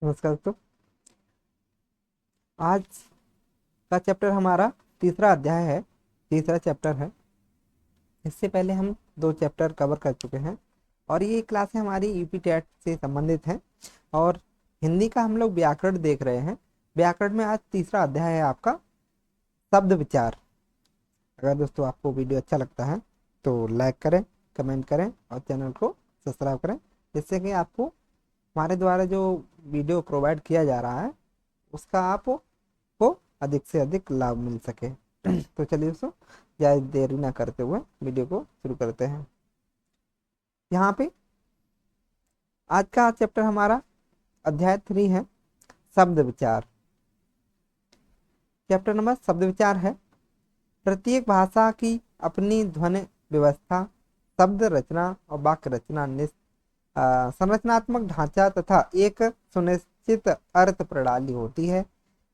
नमस्कार दोस्तों। आज का चैप्टर हमारा तीसरा अध्याय है, तीसरा चैप्टर है। इससे पहले हम 2 चैप्टर कवर कर चुके हैं और ये क्लासें हमारी यूपी टेट से संबंधित हैं। और हिंदी का हम लोग व्याकरण देख रहे हैं। व्याकरण में आज तीसरा अध्याय है आपका शब्द विचार। अगर दोस्तों आपको वीडियो अच्छा लगता है तो लाइक करें, कमेंट करें और चैनल को सब्सक्राइब करें, जिससे कि आपको हमारे द्वारा जो वीडियो प्रोवाइड किया जा रहा है उसका आपको अधिक से अधिक लाभ मिल सके। तो चलिए दोस्तों, ज़्यादा देरी ना करते हुए वीडियो को शुरू करते हैं। यहाँ पे आज का चैप्टर हमारा अध्याय 3 है, शब्द विचार। चैप्टर नंबर शब्द विचार है। प्रत्येक भाषा की अपनी ध्वनि व्यवस्था, शब्द रचना और वाक्य रचना, संरचनात्मक ढांचा तथा एक सुनिश्चित अर्थ प्रणाली होती है।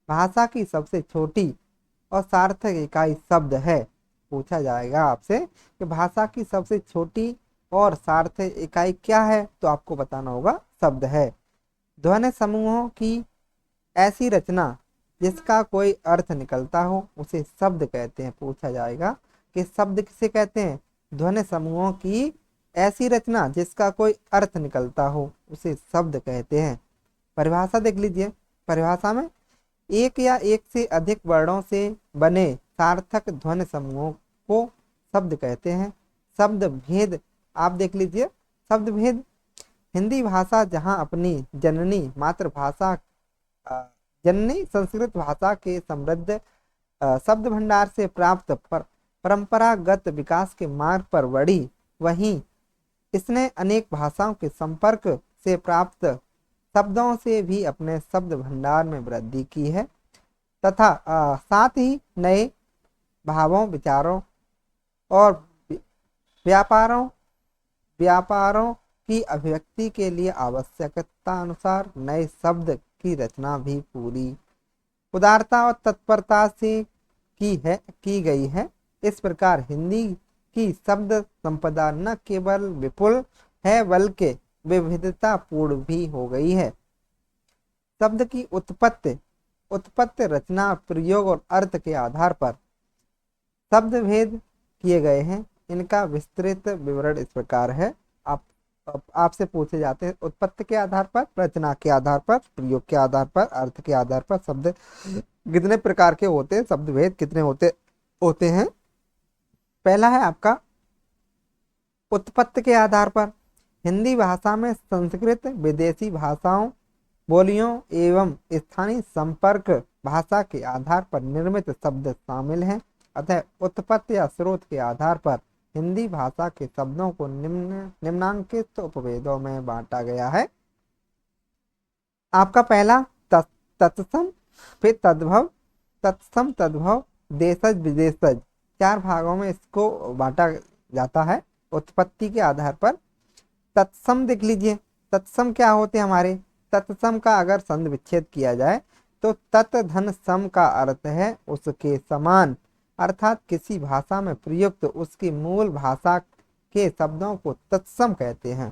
भाषा की सबसे छोटी और सार्थक इकाई शब्द है। पूछा जाएगा आपसे कि भाषा की सबसे छोटी और सार्थक इकाई क्या है, तो आपको बताना होगा शब्द है। ध्वनि समूहों की ऐसी रचना जिसका कोई अर्थ निकलता हो उसे शब्द कहते हैं। पूछा जाएगा कि शब्द किसे कहते हैं? ध्वनि समूहों की ऐसी रचना जिसका कोई अर्थ निकलता हो उसे शब्द कहते हैं। परिभाषा देख लीजिए। परिभाषा में एक या एक से अधिक वर्णों से बने सार्थक ध्वनि समूहों को शब्द कहते हैं। शब्द भेद आप देख लीजिए। शब्द भेद, हिंदी भाषा जहां अपनी जननी मातृभाषा जननी संस्कृत भाषा के समृद्ध शब्द भंडार से प्राप्त परंपरागत विकास के मार्ग पर बढ़ी, वहीं इसने अनेक भाषाओं के संपर्क से प्राप्त शब्दों से भी अपने शब्द भंडार में वृद्धि की है तथा साथ ही नए भावों, विचारों और व्यापारों व्यापारों की अभिव्यक्ति के लिए आवश्यकता अनुसार नए शब्द की रचना भी पूरी उदारता और तत्परता से की गई है। इस प्रकार हिंदी की शब्द संपदा न केवल विपुल है बल्कि विविधता पूर्ण भी हो गई है। शब्द की उत्पत्ति, रचना, प्रयोग और अर्थ के आधार पर शब्द भेद किए गए हैं। इनका विस्तृत विवरण इस प्रकार है। आपसे पूछे जाते हैं उत्पत्ति के आधार पर, रचना के आधार पर, प्रयोग के आधार पर, अर्थ के आधार पर शब्द कितने प्रकार के होते हैं, शब्द भेद कितने होते हैं। पहला है आपका उत्पत्ति के आधार पर। हिंदी भाषा में संस्कृत, विदेशी भाषाओं, बोलियों एवं स्थानीय संपर्क भाषा के आधार पर निर्मित शब्द शामिल हैं। अतः उत्पत्ति या स्रोत के आधार पर हिंदी भाषा के शब्दों को निम्नांकित उपभेदों में बांटा गया है। आपका पहला तत्सम, फिर तद्भव, तत्सम, तद्भव, देशज, विदेशज, 4 भागों में इसको बांटा जाता है उत्पत्ति के आधार पर। तत्सम देख लीजिए। तत्सम क्या होते हैं हमारे? तत्सम का अगर संधि विच्छेद किया जाए तो तत् धन सम का अर्थ है उसके समान, अर्थात किसी भाषा में प्रयुक्त उसकी मूल भाषा के शब्दों को तत्सम कहते हैं।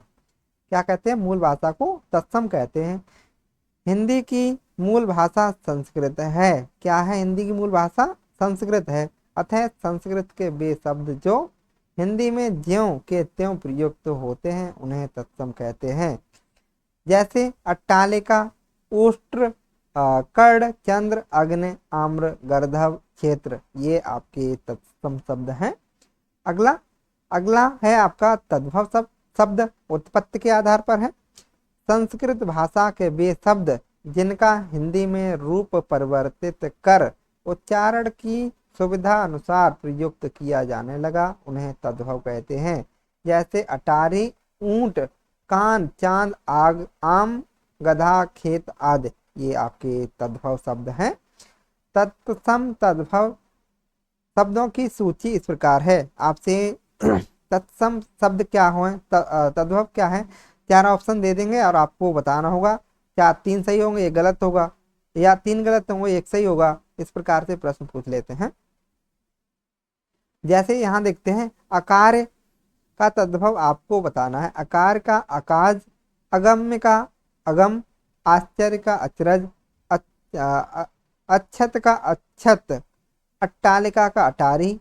क्या कहते हैं? मूल भाषा को तत्सम कहते हैं। हिंदी की मूल भाषा संस्कृत है। क्या है? हिंदी की मूल भाषा संस्कृत है। अतः संस्कृत के वे शब्द जो हिंदी में ज्यों के त्यों प्रयुक्त होते हैं उन्हें तत्सम कहते हैं। जैसे अट्टालिका, उष्ट्र, कर्ण, चंद्र, अग्नि, आम्र, गर्दभ, क्षेत्र, ये आपके तत्सम शब्द हैं। अगला है आपका तद्भव शब्द, उत्पत्ति के आधार पर है। संस्कृत भाषा के वे शब्द जिनका हिंदी में रूप परिवर्तित कर उच्चारण की सुविधा अनुसार प्रयुक्त किया जाने लगा उन्हें तद्भव कहते हैं। जैसे अटारी, ऊंट, कान, चांद, आग, आम, गधा, खेत आदि, ये आपके तद्भव शब्द हैं। तत्सम तद्भव शब्दों की सूची इस प्रकार है। आपसे तत्सम शब्द क्या हो, तद्भव क्या है, 4 ऑप्शन दे देंगे और आपको बताना होगा। क्या 3 सही होंगे, 1 गलत होगा, या 3 गलत होंगे, 1 सही होगा। इस प्रकार से प्रश्न पूछ लेते हैं। जैसे यहाँ देखते हैं, आकार का तद्भव आपको बताना है। आकार का आकाज, अगम्य का अगम, आश्चर्य का अचरज, अच्छत का अच्छत, अट्टालिका का अटारी,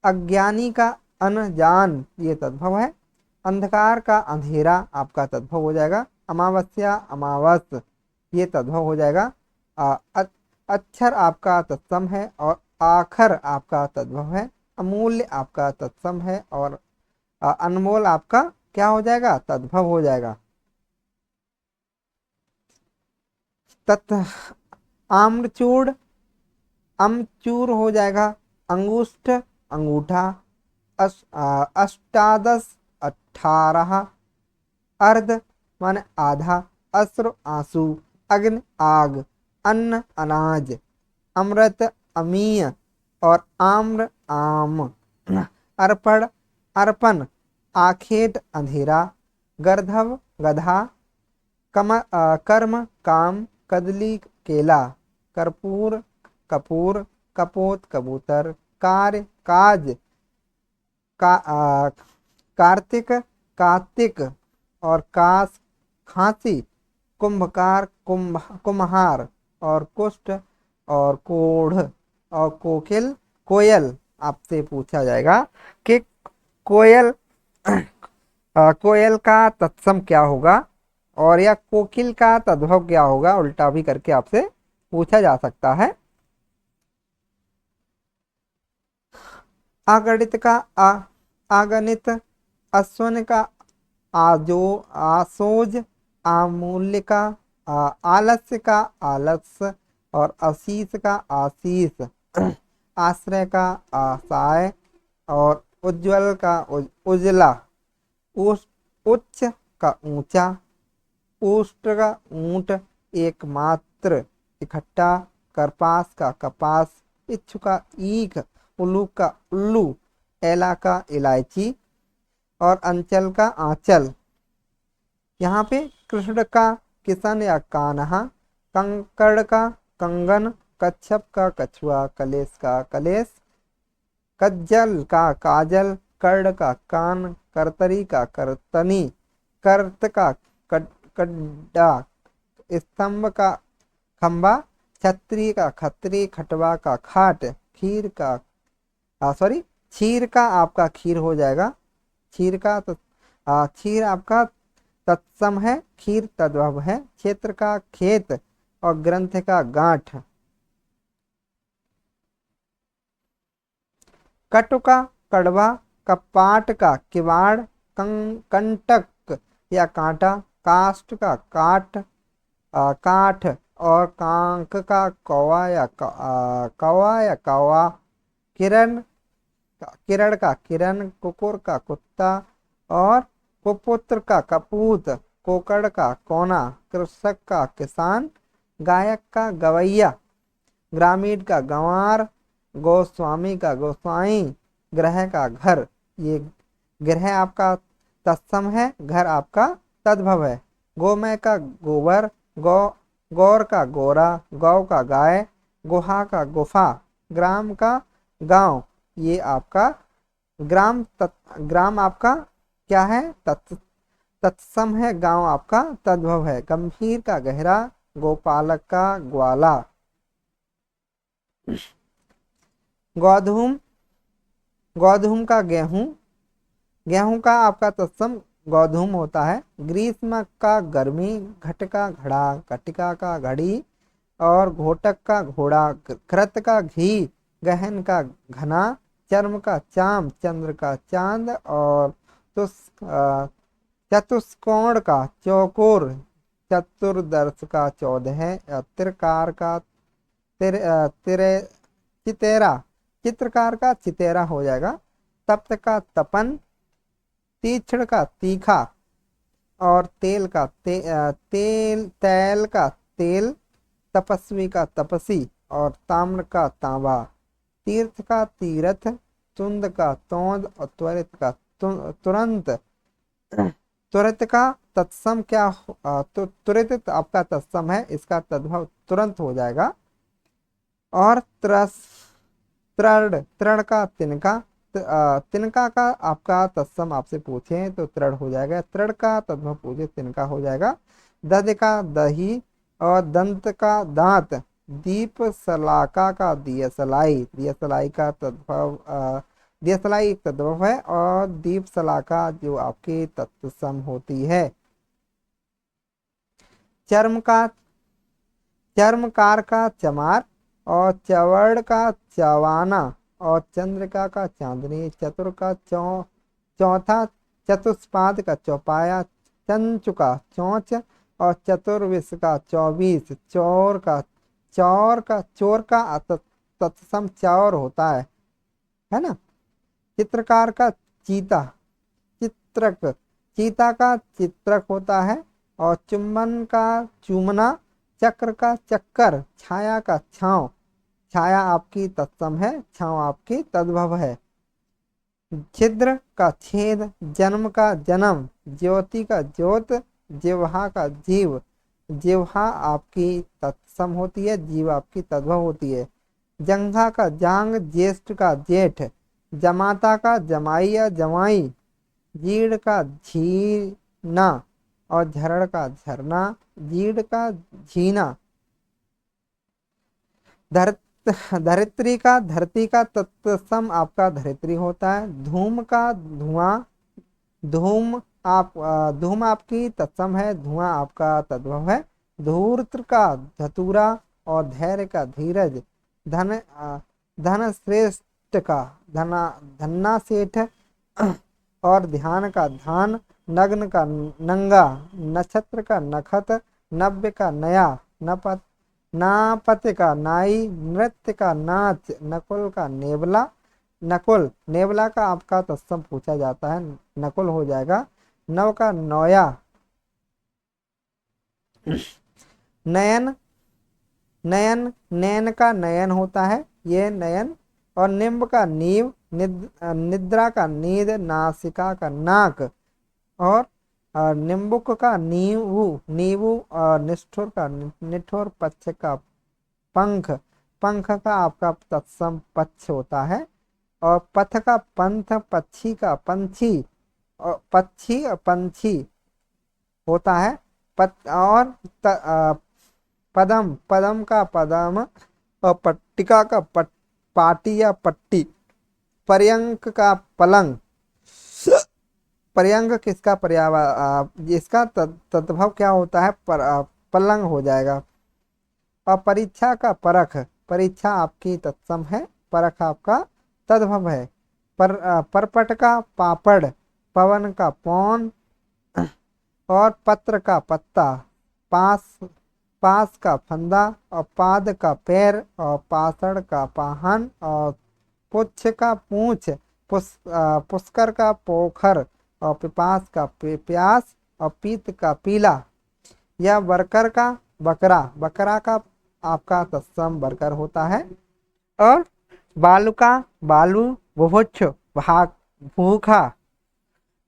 अज्ञानी का अनजान, ये तद्भव है। अंधकार का अंधेरा आपका तद्भव हो जाएगा। अमावस्या अमावस, ये तद्भव हो जाएगा। अक्षर आपका तत्सम है और आखर आपका तद्भव है। अमूल्य आपका तत्सम है और अनमोल आपका क्या हो जाएगा, तद्भव हो जाएगा। तत् आम्रचूड़, अमचूर हो जाएगा। अंगुष्ठ अंगूठा, अष्टादश 18, अर्ध माने आधा, अश्रु आंसू, अग्नि आग, अन्न अनाज, अमृत अमीय और आम्र आम, अर्पण अर्पण, आखेट अंधेरा, गर्धव गधा, कर्म काम, कदली केला, कर्पूर कपूर, कपोत कबूतर, कार्य काज, कार्तिक कार्तिक और कास खांसी, कुंभकार कुम्हार और कुष्ठ और कोढ़ और कोकिल कोयल। आपसे पूछा जाएगा कि कोयल कोयल का तत्सम क्या होगा और या कोकिल का तद्भव क्या होगा, उल्टा भी करके आपसे पूछा जा सकता है। अगणित का अगणित, अश्वन का आजो आसोज, अमूल्य का आलस्य का आलस्य और आशीष का आशीष, आश्रय का आशाय और उज्ज्वल का उजला, उच्च का ऊंचा, उष्ट का ऊंट, एकमात्र, इकट्ठा, करपास का कपास, इच्छु का ईख, उल्लू का उल्लू, एला का इलायची और अंचल का आंचल। यहाँ पे कृष्ण का किशन या कान्हा, कंकड़ का कंगन, कच्छप का कछुआ, कलेश का कलेश, कज्जल का काजल, कर्ण का कान, करतरी का करतनी, कर्त का कड्डा, स्तंभ का खंबा, छत्री का खत्री, खटवा का खाट, खीर का क्षीर का आपका खीर हो जाएगा। क्षीर का क्षीर आपका तत्सम है, खीर तद्भव है। क्षेत्र का खेत और ग्रंथ का गांठ। कटु का कड़वा, कपाट का किवाड़, कंटक या कांटा, काष्ठ का काठ काठ और कांक का कौवा या कौवा, किरण किरण का किरण, कुकुर का कुत्ता और कुपुत्र का कपूत, कोकड़ का कोना, कृषक का किसान, गायक का गवैया, ग्रामीण का गंवार, गोस्वामी का गोसाई, ग्रह का घर। ये ग्रह आपका तत्सम है, घर आपका तद्भव है। गोमय का गोबर, गौर का गोरा, गौ का गाय, गुहा का गुफा, ग्राम का गांव। ये आपका ग्राम आपका क्या है, तत्सम है, गांव आपका तद्भव है। गंभीर का गहरा, गोपालक का ग्वाला। गौधूम, गौधूम का गेहूं, गेहूं का आपका तत्सम गौधूम होता है। ग्रीष्म का गर्मी, घट का घड़ा, घटिका का घड़ी और घोटक का घोड़ा, कृत का घी, गहन का घना, चर्म का चाम, चंद्र का चांद और चतुष्कोण का चौकोर, चतुर्दर्श का 14, त्रिकार का चितेरा, चित्रकार का चितेरा हो जाएगा। तप्त का तपन, तीक्ष्ण का तीखा और तेल का तैल का तेल, तपस्वी का तपसी और ताम्र का तांबा, तीर्थ का तीरथ, तुंद का तोंद और त्वरित का तुरंत। तुरंत का तत्सम क्या तुरंत आपका तत्सम है, इसका तद्भव तुरंत हो जाएगा। और तृण का तिनका, तिनका का आपका तत्सम आपसे पूछे तो तृण हो जाएगा। तृण का तद्भव पूछे तिनका हो जाएगा। दध का दही और दंत का दांत, दीप सलाका का दियसलाई, दियसलाई का तद्भव दियसलाई एक तद्भव है, और दीप सलाका जो आपकी तत्सम होती है। चर्म का चर्मकार का चमार, और चवड़ का चवाना, और चंद्रिका का चांदनी, चतुर का चौथा, चतुष्पाद का चौपाया, चंचु का चौच, और चतुर्विश का 24, चोर का तत्सम चौर होता है ना। चित्रकार का चीता, चित्रक, चीता का चित्रक होता है, और चुंबन का चूमना, चक्र का चक्कर, छाया का छांव, छाया आपकी तत्सम है, छांव आपकी तद्भव है। छिद्र का छेद, जन्म का जन्म, ज्योति का ज्योत, जिह्वा का जीव, जिह्वा आपकी तत्सम होती है, जीव आपकी तद्भव होती है। जंघा का जांग, ज्येष्ठ का जेठ, जमाता का जमाई या जमाई, जीड़ का झीना, और झरड़ का झरना, जीड़ का झीना। धरित्री का धरती का तत्सम आपका धरित्री होता है। धूम का धुआं, धूम आपकी तत्सम है, धुआं आपका तद्भव है। धूर्त का धतूरा, और धैर्य का धीरज। धन श्रेष्ठ का धन्ना सेठ, और ध्यान का ध्यान। नग्न का नंगा, नक्षत्र का नखत, नव्य का नया, नापत्य का नाई, नृत्य का नाच, नकुल का नेवला। नकुल, नेवला का आपका तत्सम पूछा जाता है, नकुल हो जाएगा। नव का नौया। नयन, नैन का नयन होता है, ये नयन। और निम्ब का नीव, निद्रा का नींद, नासिका का नाक, और निम्बुक का नीवु, और निष्ठुर का निठुर, पक्ष का पंख, पंख का आपका तत्सम पक्ष होता है। और पथ का पंथ, पक्षी का पंछी, और पक्षी और पंछी होता है। पदम, पदम का पदम, और पट्टिका का पाटी या पट्टी। पर्यंक का पलंग, पर्यंक किसका इसका तद्भव क्या होता है, पलंग हो जाएगा। और परीक्षा का परख, परीक्षा आपकी तत्सम है, परख आपका तद्भव है। परपट का पापड़, पवन का पौन, और पत्र का पत्ता। पास का फंदा, और पाद का पैर, और पासड़ का पाहन, और पुच्छ का पूंछ, पुष्कर का पोखर, और पिपास का प्यास, और पीत का पीला। या वर्कर का बकरा, बकरा का आपका तत्सम वर्कर होता है। और बालू का बालू, बुभुक्ष भूखा।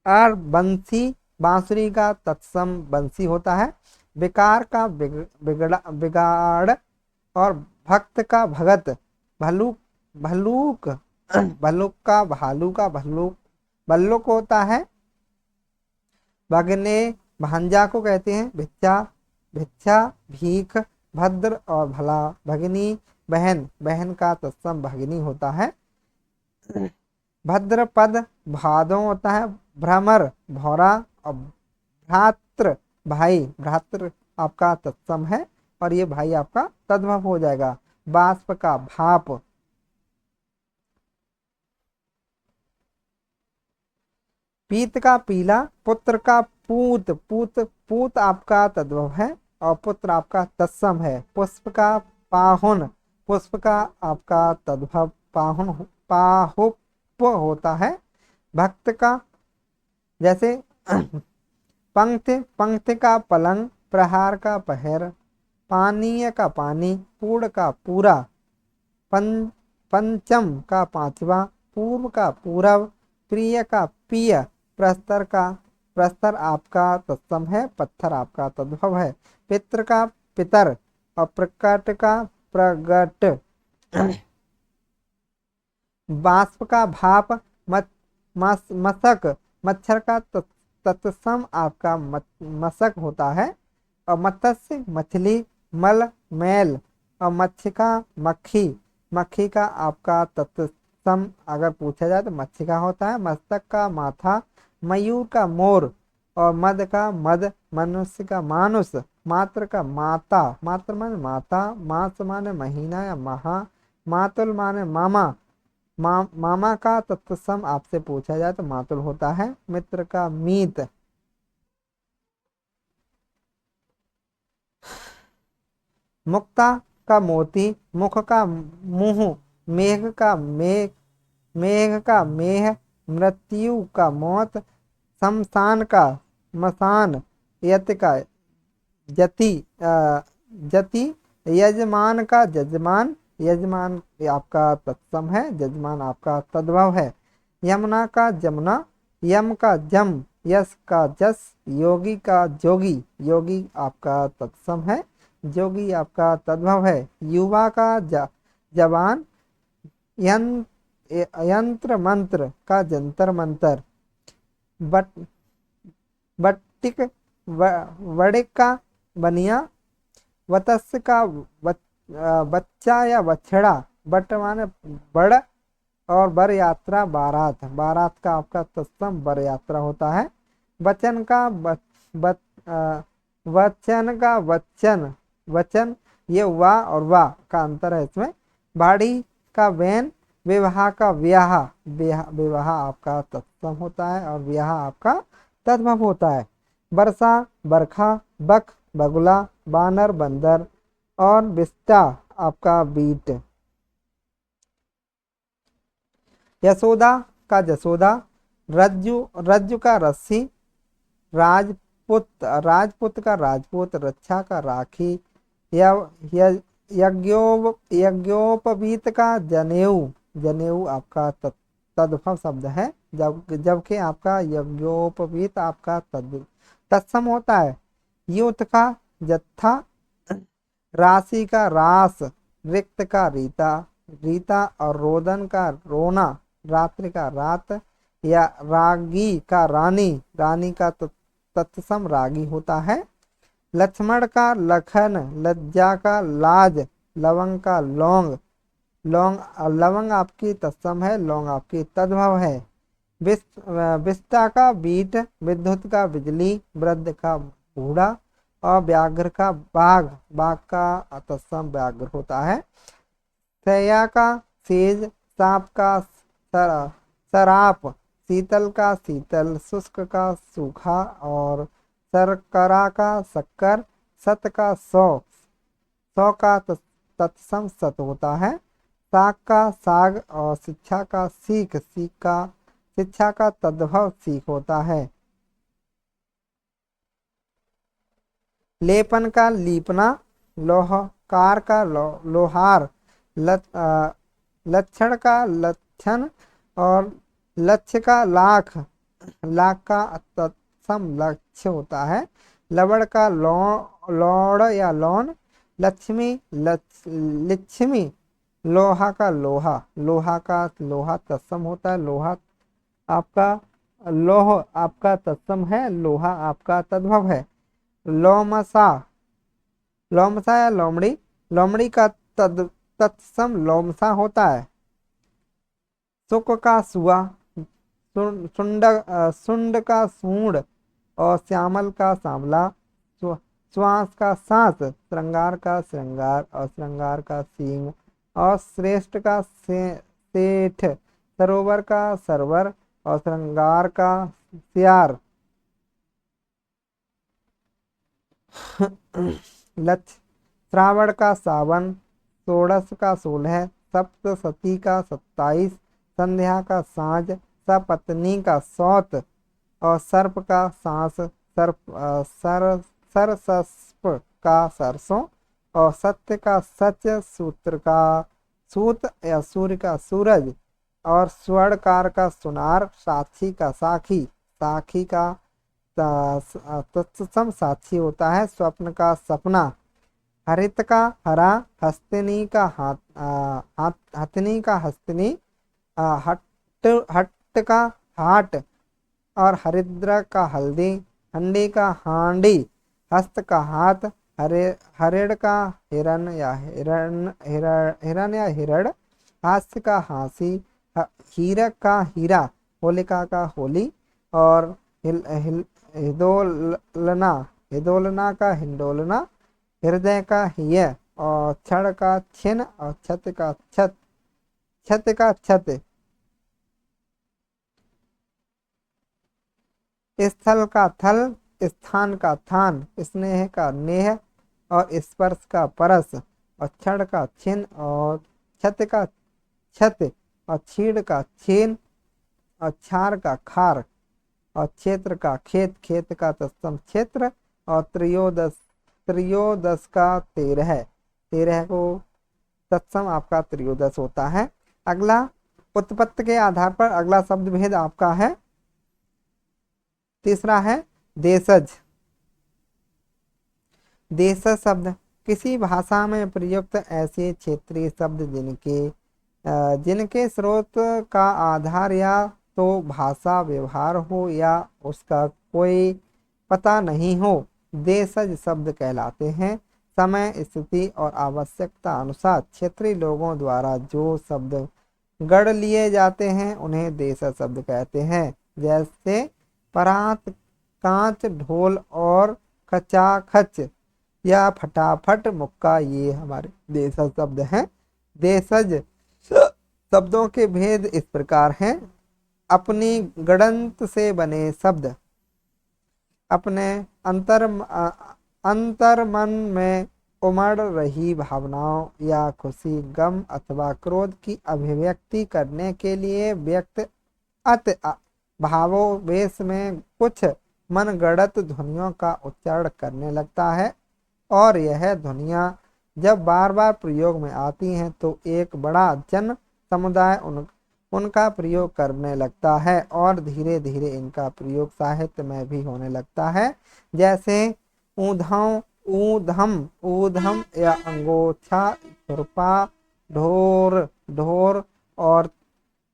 और बंसी, बांसुरी का तत्सम बंसी होता है। विकार का बिगाड़, और भक्त का भगत। भल्लूक, भल्लूक भल्लुक का भल्लुक होता है। भगने, भांजा को कहते हैं। भिक्षा, भिक्षा भीख। भद्र और भला, भगनी बहन, बहन का तत्सम भगनी होता है। भद्र पद, भादों होता है। भ्रमर, भौरा। और भ्रातृ, भाई, भ्रातृ आपका तत्सम है, और ये भाई आपका तद्भव हो जाएगा। बाष्प का भाप। पीत का पीला, पुत्र का पूत आपका तद्भव है, और पुत्र आपका तत्सम है। पुष्प का पाहुन, पुष्प का आपका तद्भव पाहुप होता है। भक्त का, जैसे पंक्ति का पलंग, प्रहार का पहर, पानीय का पानी, पूर्ण का पूरा, पंचम का पांचवा, पूर्व का पूरब, प्रिय का प्रिय, प्रस्तर आपका तत्सम है, पत्थर आपका तद्भव है। पितृ का पितर, और प्रकट का प्रगट। बाष्प का भाप, मशक, मच्छर का तत्सम आपका मशक होता है। और मत्स्य मछली, मल मैल, और मत्स्यिका मक्खी। मक्खी का आपका तत्सम अगर पूछा जाए तो मच्छी का होता है। मस्तक का माथा, मयूर का मोर, और मद का मद, मनुष्य का मानुष, मात्र का माता, मात्र माने माता, मास माने महीना या महा, मातुल माने मामा, मामा का तत्सम आपसे पूछा जाए तो मातुल होता है। मित्र का मीत, मुक्ता का मोती, मुख का मुंह, मेघ का मेघ, मेघ का मेह, मृत्यु का मौत, शमशान का मसान, यति का जति, जति, यजमान का जजमान, यजमान आपका तत्सम है, जजमान आपका तद्भव है। यमुना का जमुना, यम का जम, यश का जस, योगी का जोगी, योगी आपका तत्सम है, जोगी आपका तद्भव है। युवा का जवान, यंत्र मंत्र का जंतर मंतर, बट बट्टिक वड़िक का बनिया, वत्स्य का बच्चा या बछड़ा, बट माने बड़, और बर यात्रा बारात, बारात का आपका तत्सम बर यात्रा होता है। वचन का वचन का वचन, वचन, ये वाह और वाह का अंतर है इसमें। बाड़ी का वैन, विवाह का व्याह, विवाह आपका तत्सम होता है और व्याह आपका तद्भव होता है। वर्षा बरखा, बक बगुला, बानर बंदर, और बिस्टा आपका बीट। यशोदा का जसोदा, रज्जु, रज्जु का रस्सी, राजपुत, राजपुत का राजपूत, रक्षा का राखी, यज्ञोपवीत का जनेऊ, जनेऊ आपका तद्भव शब्द है, जबकि आपका यज्ञोपवीत आपका तत्सम होता है। युत का जत्था, राशि का रास, रिक्त का रीता, रीता, और रोदन का रोना, रात्रि का रात, या रागी का रानी, रानी का तत्सम रागी होता है। लक्ष्मण का लखन, लज्जा का लाज, लवंग का लौंग, लौंग, लवंग आपकी तत्सम है, लौंग आपकी तद्भव है। विस्ता का बीट, विद्युत का बिजली, वृद्ध का बूढ़ा, और व्याघ्र का बाघ, बाघ का तत्सम व्याघ्र होता है। सया का सेज, सांप का सराप, शीतल का शीतल, शुष्क का सूखा, और शर्करा का शक्कर, सत का सौ, सौ का तत्सम सत होता है। साग का साग, और शिक्षा का सीख, सीख का शिक्षा का तद्भव सीख होता है। लेपन का लीपना, लोहकार का लोहार, लक्षण का लक्षण, और लक्ष्य का लाख, लाख का तत्सम लक्ष्य होता है। लवण का लौड़ या लौन, लक्ष्मी लक्ष्मी, लोहा का लोहा, लोहा का लोहा तत्सम होता है, लोहा आपका लोह आपका तत्सम है, लोहा आपका तद्भव है। लोमसा, लोमसा या लोमड़ी, लोमड़ी का तत्सम लोमसा होता है। सुक का सुआ, सुंड का सूंड, और श्यामल का सांवला, श्वास का सांस, श्रृंगार का श्रृंगार, और श्रृंगार का सींग, और श्रेष्ठ का सेठ, सरोवर का सरवर, और श्रृंगार का सियार। लक्ष्य, श्रावण का सावन, षोड़श का 16, सप्तशती का 27, संध्या का साँझ, सपत्नी का सौत, और सर्प का सांस, सरसस्प का सरसों, और सत्य का सच, सूत्र का सूत या सूर्य का सूरज, और स्वर्णकार का सुनार, साक्षी का साखी, साखी का तत्सम साक्षी होता है। स्वप्न का सपना, हरित का हरा, हस्तिनी का हथनी का हस्तिनी, हट्ट हट्ट का हाट, और हरिद्र का हल्दी, हंडी का हांडी, हस्त का हाथ, हरिण का हिरण या हिरण या हिरण, हास्य का हासी, हीरक का हीरा, होलिका का होली, और हिदोलना हिदोलना का हिंडोलना, हृदय का हिय, और क्षण का छिन, और छत का छत, छत का छत, स्थल का थल, स्थान का थान, स्नेह का नेह, और स्पर्श का परस, और क्षण का छिन, और छत का छत, और छीड़ का छीन, और क्षार का खार, और क्षेत्र का खेत, खेत का तत्सम क्षेत्र, और त्रयोदश, त्रयोदश का 13, 13 को तत्सम आपका त्रयोदश होता है। अगला उत्पत्ति के आधार पर अगला शब्द भेद आपका है, तीसरा है देशज। देशज शब्द किसी भाषा में प्रयुक्त ऐसे क्षेत्रीय शब्द जिनके स्रोत का आधार या तो भाषा व्यवहार हो या उसका कोई पता नहीं हो, देशज शब्द कहलाते हैं। समय, स्थिति और आवश्यकता अनुसार क्षेत्रीय लोगों द्वारा जो शब्द गढ़ लिए जाते हैं उन्हें देशज शब्द कहते हैं। जैसे परात, कांच, ढोल और खचाखच या फटाफट, मुक्का, ये हमारे देशज शब्द हैं। देशज शब्दों के भेद इस प्रकार हैं। अपनी गड़ंत से बने शब्द अपने अंतर मन में उमड़ रही भावनाओं या खुशी, गम अथवा क्रोध की अभिव्यक्ति करने के लिए व्यक्त अत भावोवेश में कुछ मनगढ़ंत ध्वनियों का उच्चारण करने लगता है, और यह ध्वनियाँ जब बार बार प्रयोग में आती हैं तो एक बड़ा जन समुदाय उनका प्रयोग करने लगता है, और धीरे धीरे इनका प्रयोग साहित्य में भी होने लगता है। जैसे ऊधम, ऊधम, ऊधम या अंगोछा, खुरपा, ढोर, ढोर, और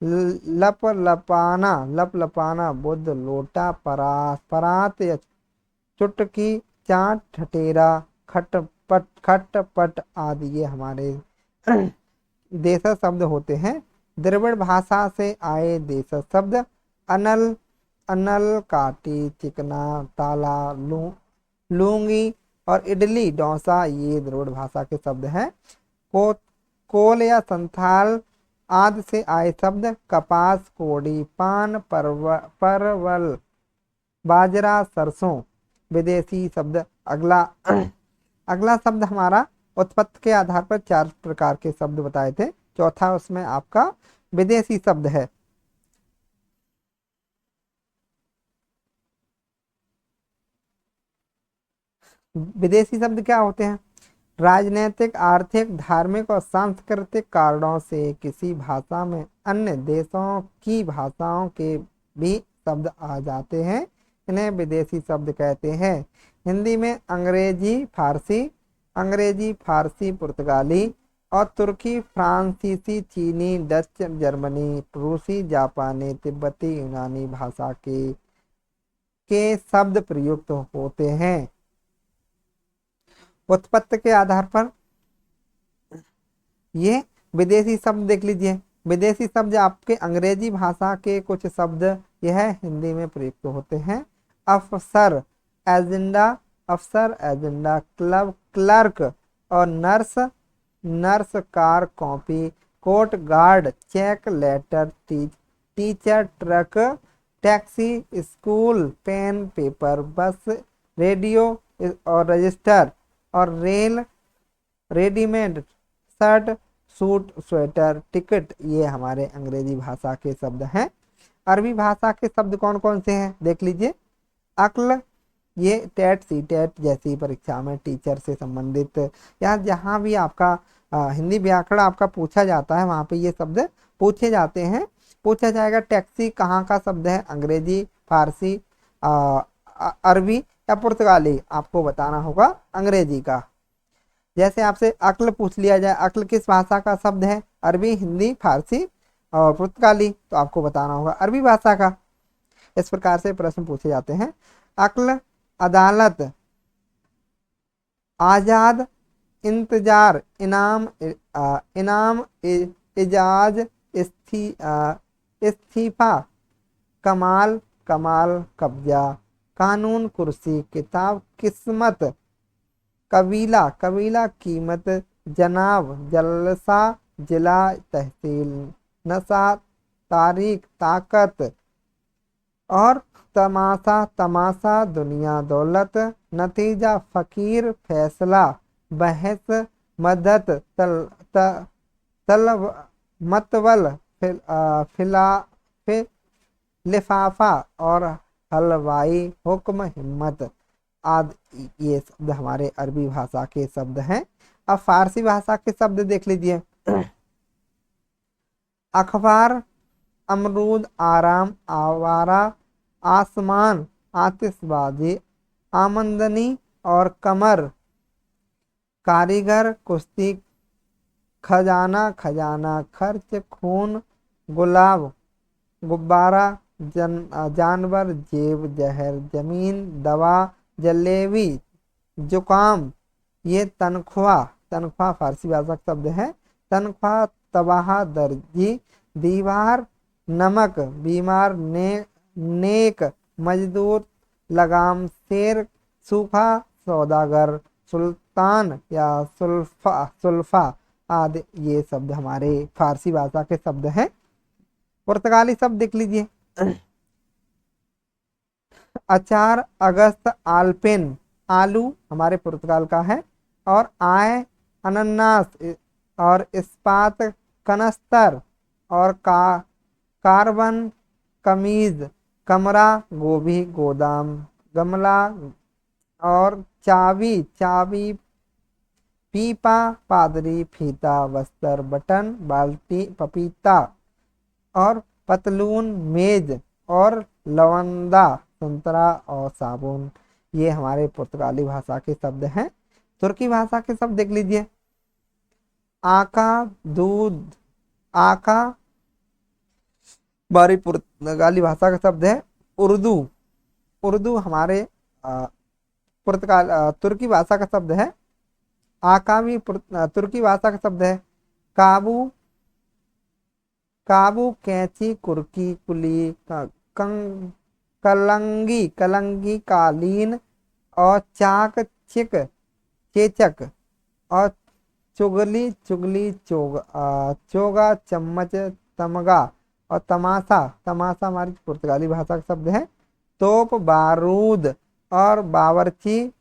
लप लपाना, लप लपाना, बुद्ध, लोटा, परात या चुटकी, चाट, ठटेरा, खटपट, खटपट आदि ये हमारे देशज शब्द होते हैं। द्रविड़ भाषा से आए देशज शब्द अनल, अनल, काटी, चिकना, ताला, लूंगी और इडली, डोसा ये द्रविड़ भाषा के शब्द हैं। कोल या संथाल आदि से आए शब्द कपास, कोड़ी, पान, परवल, बाजरा, सरसों विदेशी शब्द। अगला अगला शब्द हमारा उत्पत्ति के आधार पर 4 प्रकार के शब्द बताए थे, चौथा उसमें आपका विदेशी शब्द है। विदेशी शब्द क्या होते हैं? राजनीतिक, आर्थिक, धार्मिक और सांस्कृतिक कारणों से किसी भाषा में अन्य देशों की भाषाओं के भी शब्द आ जाते हैं, इन्हें विदेशी शब्द कहते हैं। हिंदी में अंग्रेजी, फारसी, पुर्तगाली और तुर्की, फ्रांसीसी, चीनी, डच, जर्मनी, रूसी, जापानी, तिब्बती, यूनानी भाषा के शब्द प्रयुक्त होते हैं। उत्पत्ति के आधार पर ये विदेशी शब्द देख लीजिए। विदेशी शब्द आपके अंग्रेजी भाषा के कुछ शब्द यह हिंदी में प्रयुक्त होते हैं। अफसर, एजेंडा, क्लब, क्लर्क और nurse, car, copy, court, guard, check, letter, teacher, truck, taxi, school, pen, paper, bus, radio और रजिस्टर, और rail, readymade, shirt, suit, sweater, ticket ये हमारे अंग्रेजी भाषा के शब्द हैं। अरबी भाषा के शब्द कौन कौन से हैं देख लीजिए। अक्ल, ये टेट, सी टेट जैसी परीक्षा में टीचर से संबंधित या जहाँ भी आपका हिंदी व्याकरण आपका पूछा जाता है वहाँ पे ये शब्द पूछे जाते हैं। पूछा जाएगा टैक्सी कहाँ का शब्द है, अंग्रेजी, फारसी, अरबी या पुर्तगाली, आपको बताना होगा अंग्रेजी का। जैसे आपसे अक्ल पूछ लिया जाए, अक्ल किस भाषा का शब्द है, अरबी, हिंदी, फारसी और पुर्तगाली, तो आपको बताना होगा अरबी भाषा का। इस प्रकार से प्रश्न पूछे जाते हैं। अक्ल, अदालत, आजाद, इंतजार, इनाम, इनाम, इजाज, इस्तीफा, कमाल, कमाल, कब्जा, कानून, कुर्सी, किताब, किस्मत, कबीला, कबीला, कीमत, जनाब, जलसा, जिला, तहसील, नशा, तारीख, ताकत, और तमाशा, तमाशा, दुनिया, दौलत, नतीजा, फकीर, फैसला, बहस, मदद, तलब, मतवल, फिला, फि, लिफाफा, और हलवाई, हुक्म, हिम्मत आदि ये शब्द हमारे अरबी भाषा के शब्द हैं। अब फारसी भाषा के शब्द देख लीजिए। अखबार, अमरूद, आराम, आवारा, आसमान, आतिशबाजी, आमदनी, और कमर, कारीगर, कुश्ती, खजाना, खजाना, खर्च, खून, गुलाब, गुब्बारा, जानवर, जेब, जहर, जमीन, दवा, जलेबी, जुकाम, ये तनख्वाह, तनख्वाह फारसी भाषा का शब्द है। तनख्वाह, तबाह, दर्जी, दीवार, नमक, बीमार, नेक, मजदूर, लगाम, शेर, सूखा, सौदागर, सुल्तान या सुल्फा, सुल्फा आदि ये शब्द हमारे फारसी भाषा के शब्द हैं। पुर्तगाली शब्द देख लीजिए। अचार, अगस्त, आलपेन, आलू हमारे पुर्तगाल का है। और आय, अनानास, और इस्पात, कनस्तर, और कार्बन, कमीज, कमरा, गोभी, गोदाम, गमला, और चाबी, चाबी, पीपा, पादरी, फीता, बस्तर, बटन, बाल्टी, पपीता, और पतलून, मेज, और लवंदा, संतरा, और साबुन ये हमारे पुर्तगाली भाषा के शब्द हैं। तुर्की भाषा के शब्द देख लीजिए। आका, दूध, आका हमारी पुर्तगाली भाषा का शब्द है। उर्दू, उर्दू हमारे तुर्की भाषा का शब्द है। आका भी तुर्की भाषा का शब्द है। काबू, काबू, कैंची, कुर्की, कुली, कलंगी, कलंगी, कालीन, और चाक, चिक, चेचक, और चुगली, चुगली, चोगा, चम्मच, तमगा, और तमाशा, तमाशा हमारी पुर्तगाली भाषा का शब्द है। तोप, बारूद, और बावर्ची,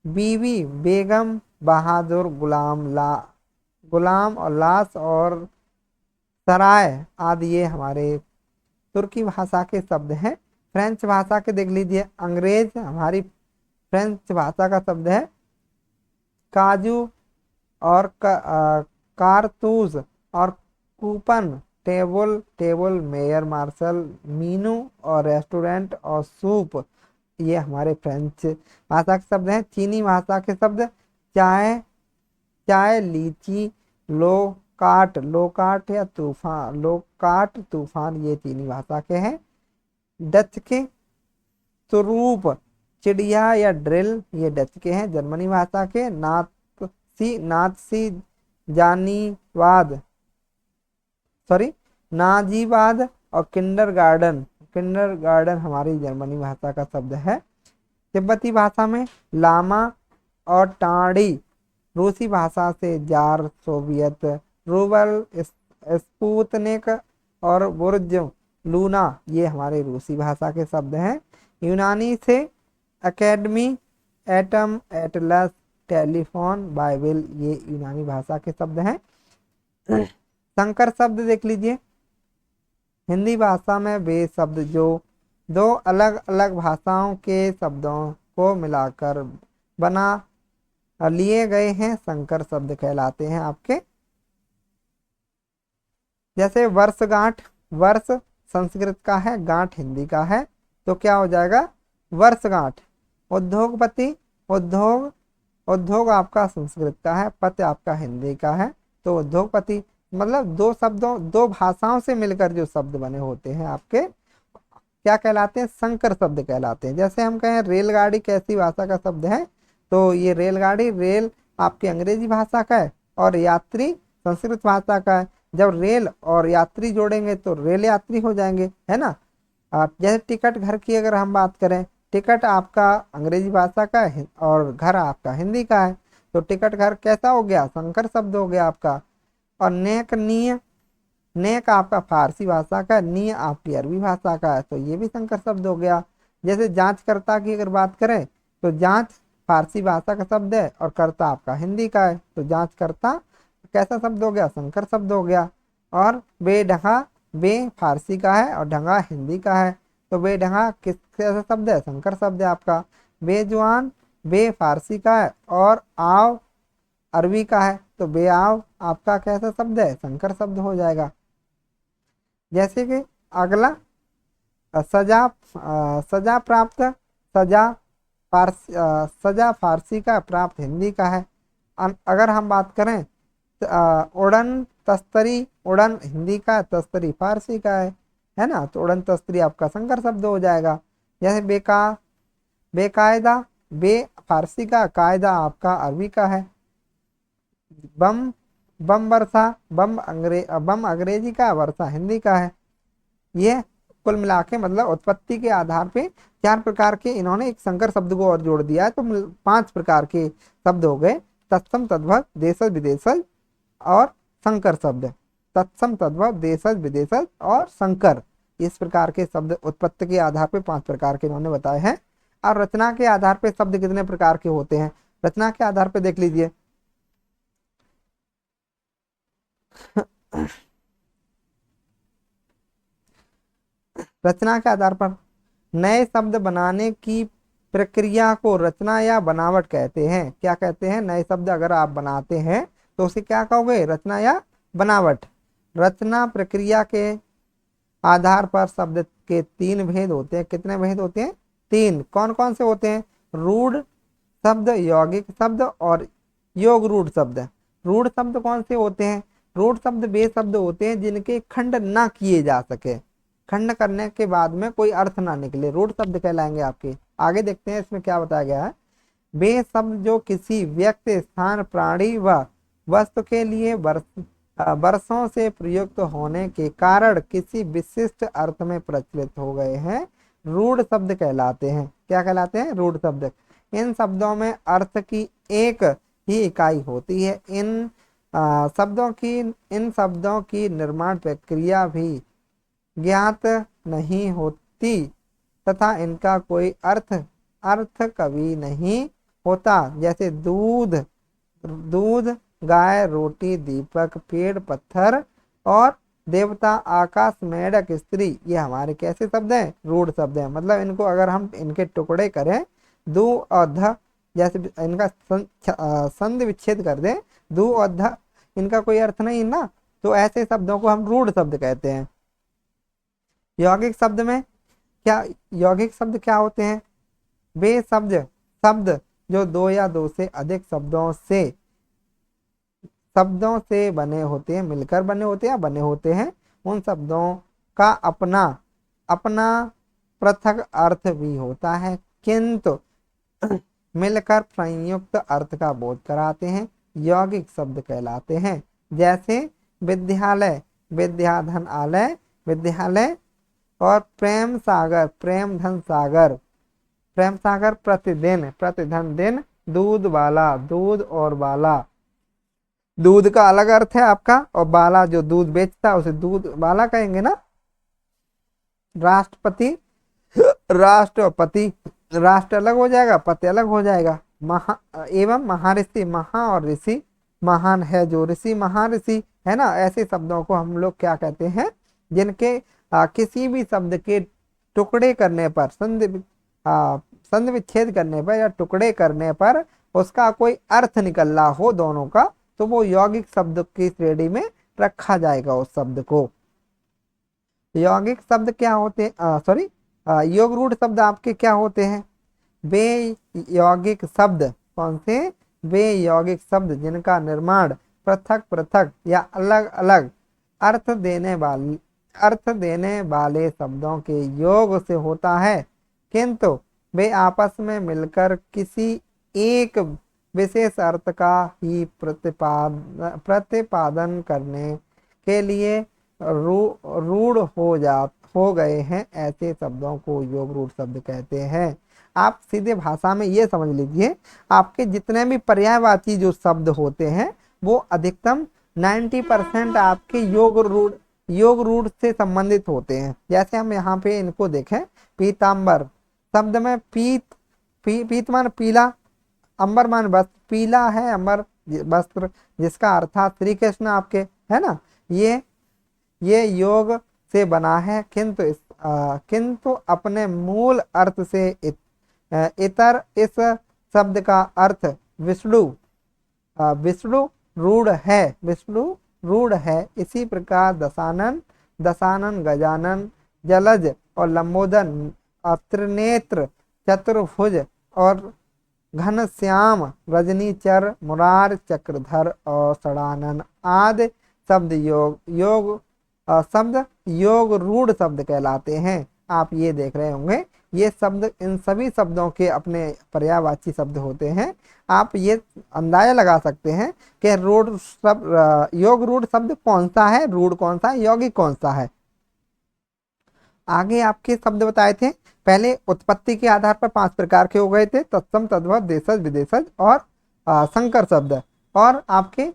बीवी, बेगम, बहादुर, गुलाम, और लाश, और सराय आदि ये हमारे तुर्की भाषा के शब्द हैं। फ्रेंच भाषा के देख लीजिए। अंग्रेज हमारी फ्रेंच भाषा का शब्द है। काजू, और कारतूस, और coupon, table, table, mayor, marshal, menu, और रेस्टोरेंट, और सूप ये हमारे फ्रेंच भाषा के शब्द हैं। चीनी भाषा के शब्द चाय, चाय, लीची, लोकाट, लोकाट या तूफान, लोकाट, तूफान ये चीनी भाषा के हैं। डच के तुरूप, चिड़िया या ड्रिल ये डच के हैं। जर्मनी भाषा के नाथसी, नाथसी, जानीवाद, सॉरी नाजीवाद, और किंडरगार्टन, किंडरगार्टन हमारी जर्मनी भाषा का शब्द है। तिब्बती भाषा में लामा, और टाड़ी, रूसी भाषा से जार, सोवियत, रूबल, स्पुतनिक, और बुर्ज, लूना ये हमारे रूसी भाषा के शब्द हैं। यूनानी से academy, atom, Atlas, telephone, Bible ये यूनानी भाषा के शब्द हैं। संकर शब्द देख लीजिए। हिंदी भाषा में वे शब्द जो दो अलग अलग भाषाओं के शब्दों को मिलाकर बना लिए गए हैं संकर शब्द कहलाते हैं आपके। जैसे वर्षगांठ, वर्ष संस्कृत का है, गांठ हिंदी का है, तो क्या हो जाएगा वर्षगांठ। उद्योगपति, उद्योग, उद्योग आपका संस्कृत का है, पति आपका हिंदी का है, तो उद्योगपति मतलब दो शब्दों, दो भाषाओं से मिलकर जो शब्द बने होते हैं आपके क्या कहलाते हैं, संकर शब्द कहलाते हैं। जैसे हम कहें रेलगाड़ी कैसी भाषा का शब्द है, तो ये रेलगाड़ी, रेल आपकी अंग्रेजी भाषा का है और यात्री संस्कृत भाषा का है। जब रेल और यात्री जोड़ेंगे तो रेल यात्री हो जाएंगे, है ना। जैसे टिकट घर की अगर हम बात करें, टिकट आपका अंग्रेजी भाषा का है और घर आपका हिंदी का है, तो टिकट घर कैसा हो गया, संकर शब्द हो गया आपका। और नेक, नीय, नेक आपका फारसी भाषा का, नीय आपकी अरबी भाषा का है, तो ये भी संकर शब्द हो गया। जैसे जांचकर्ता की अगर बात करें तो जांच फारसी भाषा का शब्द है और कर्ता आपका हिंदी का है, तो जांचकर्ता कैसा शब्द हो गया, संकर शब्द हो गया। और बेढंगा, बे फारसी का है और ढंगा हिंदी का है, तो बेढंगा किस कैसा शब्द है, संकर शब्द है आपका। बेजुआन, बे फारसी का है और आव अरबी का है, तो बेआव आपका कैसा शब्द है, संकर शब्द हो जाएगा। जैसे कि अगला सजा, सजा प्राप्त, सजा फारसी, सजा फारसी का, प्राप्त हिंदी का है। अगर हम बात करें उड़न तस्तरी, उड़न हिंदी का, तस्तरी फारसी का है ना, तो उड़न तस्तरी आपका संकर शब्द हो जाएगा। जैसे बेकायदा, बे फारसी का, कायदा आपका अरबी का है। बम, बम वर्षा, बम अंग्रेजी का, वर्षा हिंदी का है। ये कुल मिला के मतलब उत्पत्ति के आधार पे 4 प्रकार के इन्होंने एक संकर शब्द को और जोड़ दिया है, तो 5 प्रकार के शब्द हो गए, तत्सम, तद्भव, देशज, विदेशज और संकर शब्द। तत्सम, तद्भव, देशज, विदेशज और संकर, इस प्रकार के शब्द उत्पत्ति के आधार पे 5 प्रकार के इन्होंने बताए हैं। और रचना के आधार पे शब्द कितने प्रकार के होते हैं, रचना के आधार पे देख लीजिए। रचना के आधार पर नए शब्द बनाने की प्रक्रिया को रचना या बनावट कहते हैं। क्या कहते हैं, नए शब्द अगर आप बनाते हैं तो उसे क्या कहोगे, रचना या बनावट। रचना प्रक्रिया के आधार पर शब्द के 3 भेद होते हैं। कितने भेद होते हैं, 3। कौन कौन से होते हैं, रूढ़ शब्द, यौगिक शब्द और योग रूढ़ शब्द। रूढ़ शब्द कौन से होते हैं, रूढ़ शब्द वे शब्द होते हैं जिनके खंड ना किए जा सके, खंड करने के बाद में कोई अर्थ ना निकले, रूढ़ शब्द कहलाएंगे आपके। आगे देखते हैं इसमें क्या बताया गया है। वे शब्द जो किसी व्यक्ति, स्थान, प्राणी व वस्तु के लिए वर्षों से प्रयुक्त होने के कारण किसी विशिष्ट अर्थ में प्रचलित हो गए हैं, रूढ़ शब्द कहलाते हैं। क्या कहलाते हैं, रूढ़ शब्द। इन शब्दों में अर्थ की एक ही इकाई होती है। इन शब्दों की निर्माण प्रक्रिया भी ज्ञात नहीं होती तथा इनका कोई अर्थ कभी नहीं होता। जैसे दूध, दूध, गाय, रोटी, दीपक, पेड़, पत्थर और देवता, आकाश, मेढक, स्त्री, ये हमारे कैसे शब्द हैं, रूढ़ शब्द हैं। मतलब इनको अगर हम इनके टुकड़े करें, दू और ध, जैसे इनका संधि विच्छेद कर दें, दू और ध, इनका कोई अर्थ नहीं ना, तो ऐसे शब्दों को हम रूढ़ शब्द कहते हैं। यौगिक शब्द में क्या, यौगिक शब्द क्या होते हैं, वे शब्द जो 2 या 2 से अधिक शब्दों से बने होते हैं, मिलकर बने होते हैं या बने होते हैं। उन शब्दों का अपना अपना पृथक अर्थ भी होता है, किंतु मिलकर संयुक्त अर्थ का बोध कराते हैं, यौगिक शब्द कहलाते हैं। जैसे विद्यालय, विद्याधन आलय, विद्यालय, और प्रेम सागर, प्रेम धन सागर, प्रेम सागर, प्रतिदिन, प्रतिधन दिन, दूध वाला, दूध और बाला, दूध का अलग अर्थ है आपका, और बाला जो दूध बेचता है उसे दूध बाला कहेंगे ना। राष्ट्रपति, राष्ट्रपति, राष्ट्र अलग हो जाएगा, पति अलग हो जाएगा। एवं महाऋषि, महा और ऋषि, महान है जो ऋषि, महाऋषि, है ना। ऐसे शब्दों को हम लोग क्या कहते हैं, जिनके किसी भी शब्द के टुकड़े करने पर, संधि विच्छेद करने पर या टुकड़े करने पर उसका कोई अर्थ निकल रहा हो दोनों का, तो वो यौगिक शब्द की श्रेणी में रखा जाएगा उस शब्द को। यौगिक शब्द क्या होते हैं, सॉरी, योग रूढ़ शब्द आपके क्या होते हैं, वे यौगिक शब्द, कौन से, वे यौगिक शब्द जिनका निर्माण पृथक पृथक या अलग अलग अर्थ देने वाले शब्दों के योग से होता है, किंतु वे आपस में मिलकर किसी एक विशेष अर्थ का ही प्रतिपादन करने के लिए रूढ़ हो गए हैं, ऐसे शब्दों को योग रूढ़ शब्द कहते हैं। आप सीधे भाषा में ये समझ लीजिए, आपके जितने भी पर्यायवाची जो शब्द होते हैं वो अधिकतम 90% आपके योग रूढ़ से संबंधित होते हैं। जैसे हम यहाँ पे इनको देखें, पीतांबर शब्द में पीत मान पीला, अंबर मान वस्त्र, पीला है अंबर वस्त्र, जिसका अर्थात श्री कृष्ण आपके, है ना। ये योग से बना है, किंतु अपने मूल अर्थ से इतर इस शब्द का अर्थ विष्णु रूढ़ है। इसी प्रकार दशानन गजानन, जलज और लंबोदर, त्रिनेत्र, चतुर्भुज और घनश्याम, रजनीचर, मुरार, चक्रधर और षडानन आदि शब्द योग रूढ़ शब्द कहलाते हैं। आप ये देख रहे होंगे, ये शब्द, इन सभी शब्दों के अपने पर्यायवाची शब्द होते हैं। आप ये अंदाजा लगा सकते हैं कि योग रूढ़ शब्द कौन सा है, रूढ़ कौन सा है, यौगिक कौन सा है। आगे आपके शब्द बताए थे, पहले उत्पत्ति के आधार पर 5 प्रकार के हो गए थे, तत्सम, तद्भव, देशज, विदेशज और संकर शब्द। और आपके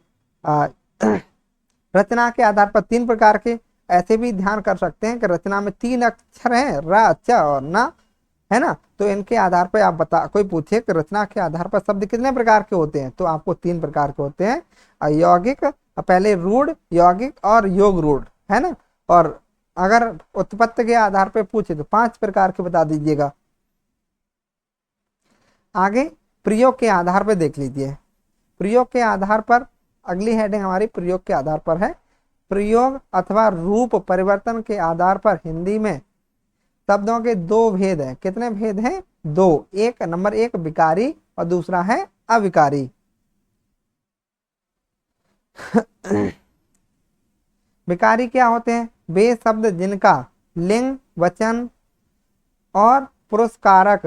रचना के आधार पर 3 प्रकार के। ऐसे भी ध्यान कर सकते हैं कि रचना में 3 अक्षर हैं, र, च और न, है ना। तो इनके आधार पर आप कोई पूछे कि रचना के आधार पर शब्द कितने प्रकार के होते हैं, तो आपको 3 प्रकार के होते हैं, यौगिक, पहले रूढ़, यौगिक और योग रूढ़, है ना। और अगर उत्पत्ति के आधार पर पूछे तो 5 प्रकार के बता दीजिएगा। आगे प्रयोग के आधार पर देख लीजिए। प्रयोग के आधार पर अगली हेडिंग हमारी प्रयोग के आधार पर है। प्रयोग अथवा रूप परिवर्तन के आधार पर हिंदी में शब्दों के 2 भेद हैं। कितने भेद हैं? 2। एक नंबर 1 विकारी और दूसरा है अविकारी। विकारी क्या होते हैं? वे शब्द जिनका लिंग, वचन और पुरुषकारक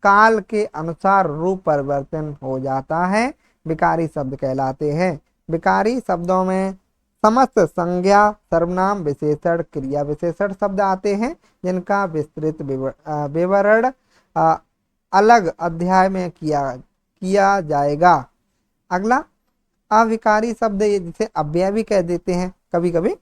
काल के अनुसार रूप परिवर्तन हो जाता है, विकारी शब्द कहलाते हैं। विकारी शब्दों में समस्त संज्ञा, सर्वनाम, विशेषण, क्रिया विशेषण शब्द आते हैं, जिनका विस्तृत विवरण अलग अध्याय में किया जाएगा। अगला अविकारी शब्द, जिसे अव्यय भी कह देते हैं कभी कभी,